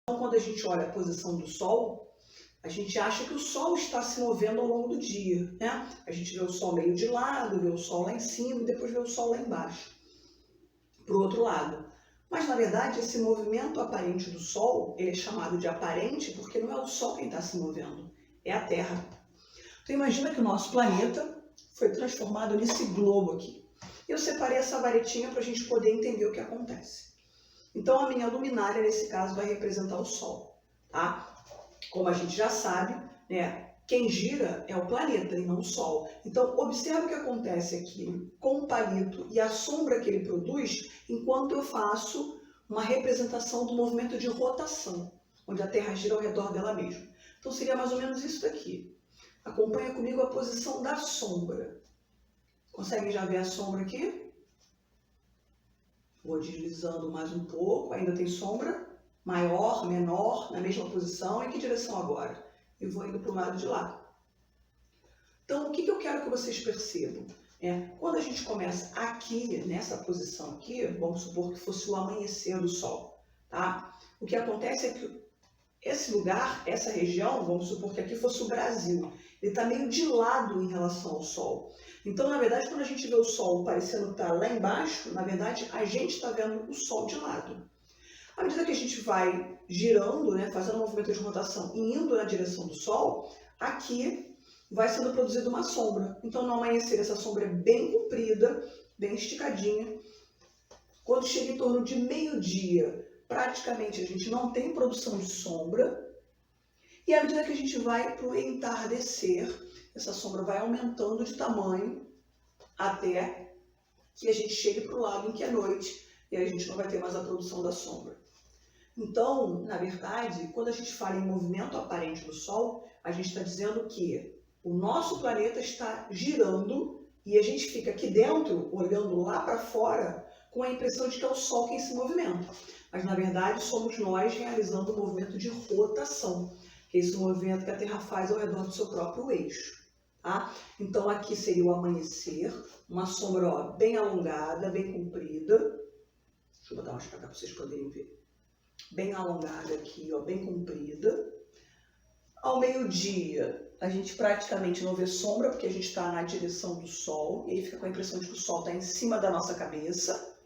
Então, quando a gente olha a posição do Sol, a gente acha que o Sol está se movendo ao longo do dia, né? A gente vê o Sol meio de lado, vê o Sol lá em cima e depois vê o Sol lá embaixo, para o outro lado. Mas, na verdade, esse movimento aparente do Sol, ele é chamado de aparente porque não é o Sol quem está se movendo, é a Terra. Então, imagina que o nosso planeta foi transformado nesse globo aqui. Eu separei essa varetinha para a gente poder entender o que acontece. Então, a minha luminária, nesse caso, vai representar o Sol, tá? Como a gente já sabe, né, quem gira é o planeta e não o Sol. Então, observe o que acontece aqui com o palito e a sombra que ele produz enquanto eu faço uma representação do movimento de rotação, onde a Terra gira ao redor dela mesma. Então, seria mais ou menos isso daqui. Acompanha comigo a posição da sombra. Conseguem já ver a sombra aqui? Vou deslizando mais um pouco, ainda tem sombra, maior, menor, na mesma posição. Em que direção agora? E vou indo para o lado de lá. Então, o que eu quero que vocês percebam? Quando a gente começa aqui, nessa posição aqui, vamos supor que fosse o amanhecer do Sol, tá? O que acontece é que esse lugar, essa região, vamos supor que aqui fosse o Brasil, ele está meio de lado em relação ao Sol. Então, na verdade, quando a gente vê o Sol parecendo estar lá embaixo, na verdade, a gente está vendo o Sol de lado. À medida que a gente vai girando, né, fazendo um movimento de rotação e indo na direção do Sol, aqui vai sendo produzida uma sombra. Então, no amanhecer, essa sombra é bem comprida, bem esticadinha. Quando chega em torno de meio-dia, praticamente a gente não tem produção de sombra. E à medida que a gente vai para o entardecer, essa sombra vai aumentando de tamanho até que a gente chegue para o lado em que é noite e a gente não vai ter mais a produção da sombra. Então, na verdade, quando a gente fala em movimento aparente do Sol, a gente está dizendo que o nosso planeta está girando e a gente fica aqui dentro, olhando lá para fora, com a impressão de que é o Sol quem se movimenta. Mas, na verdade, somos nós realizando o movimento de rotação, que é esse movimento que a Terra faz ao redor do seu próprio eixo. Tá? Então, aqui seria o amanhecer, uma sombra bem alongada, bem comprida. Deixa eu botar mais para cá para vocês poderem ver. Bem alongada aqui, bem comprida. Ao meio-dia, a gente praticamente não vê sombra, porque a gente está na direção do Sol, e aí fica com a impressão de que o Sol está em cima da nossa cabeça.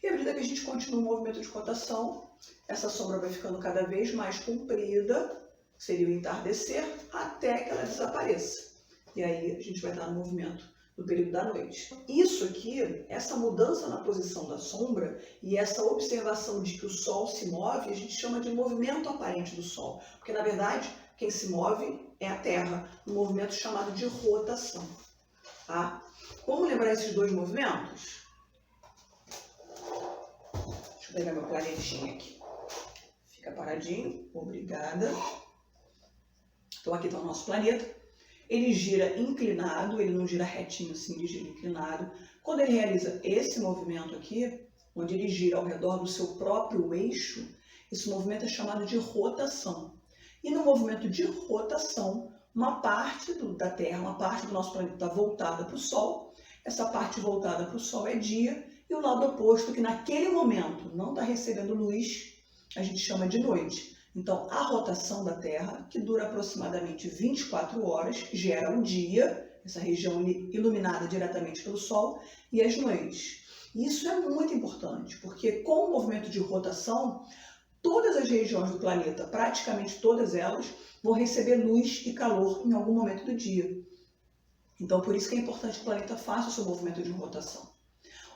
E à medida que a gente continua o movimento de rotação, essa sombra vai ficando cada vez mais comprida, seria o entardecer, até que ela desapareça. E aí a gente vai estar no movimento no período da noite. Isso aqui, essa mudança na posição da sombra e essa observação de que o Sol se move, a gente chama de movimento aparente do Sol. Porque, na verdade, quem se move é a Terra, um movimento chamado de rotação. Tá? Como lembrar esses dois movimentos? Deixa eu pegar meu planetinha aqui. Fica paradinho. Obrigada. Então, aqui está o nosso planeta. Ele gira inclinado, ele não gira retinho assim, ele gira inclinado. Quando ele realiza esse movimento aqui, onde ele gira ao redor do seu próprio eixo, esse movimento é chamado de rotação. E no movimento de rotação, uma parte da Terra, uma parte do nosso planeta está voltada para o Sol. Essa parte voltada para o Sol é dia, e o lado oposto, que naquele momento não está recebendo luz, a gente chama de noite. Então, a rotação da Terra, que dura aproximadamente 24 horas, gera o dia, essa região iluminada diretamente pelo Sol, e as noites. Isso é muito importante, porque com o movimento de rotação, todas as regiões do planeta, praticamente todas elas, vão receber luz e calor em algum momento do dia. Então, por isso que é importante que o planeta faça o seu movimento de rotação.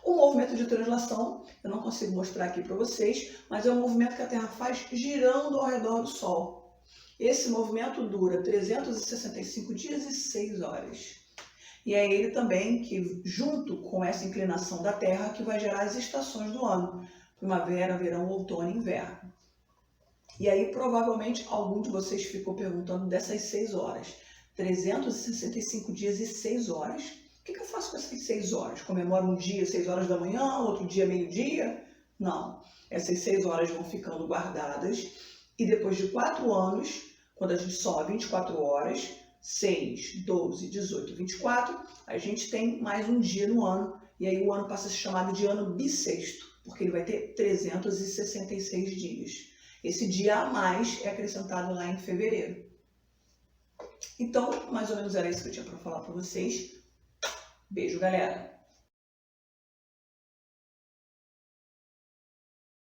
O movimento de translação, eu não consigo mostrar aqui para vocês, mas é um movimento que a Terra faz girando ao redor do Sol. Esse movimento dura 365 dias e 6 horas. E é ele também que, junto com essa inclinação da Terra, que vai gerar as estações do ano. Primavera, verão, outono e inverno. E aí, provavelmente, algum de vocês ficou perguntando dessas 6 horas. 365 dias e 6 horas. O que eu faço com essas 6 horas? Comemoro um dia 6 horas da manhã, outro dia meio-dia? Não. Essas 6 horas vão ficando guardadas e depois de 4 anos, quando a gente soma 24 horas, 6, 12, 18, 24, a gente tem mais um dia no ano e aí o ano passa a ser chamado de ano bissexto, porque ele vai ter 366 dias. Esse dia a mais é acrescentado lá em fevereiro. Então, mais ou menos era isso que eu tinha para falar para vocês. Beijo, galera!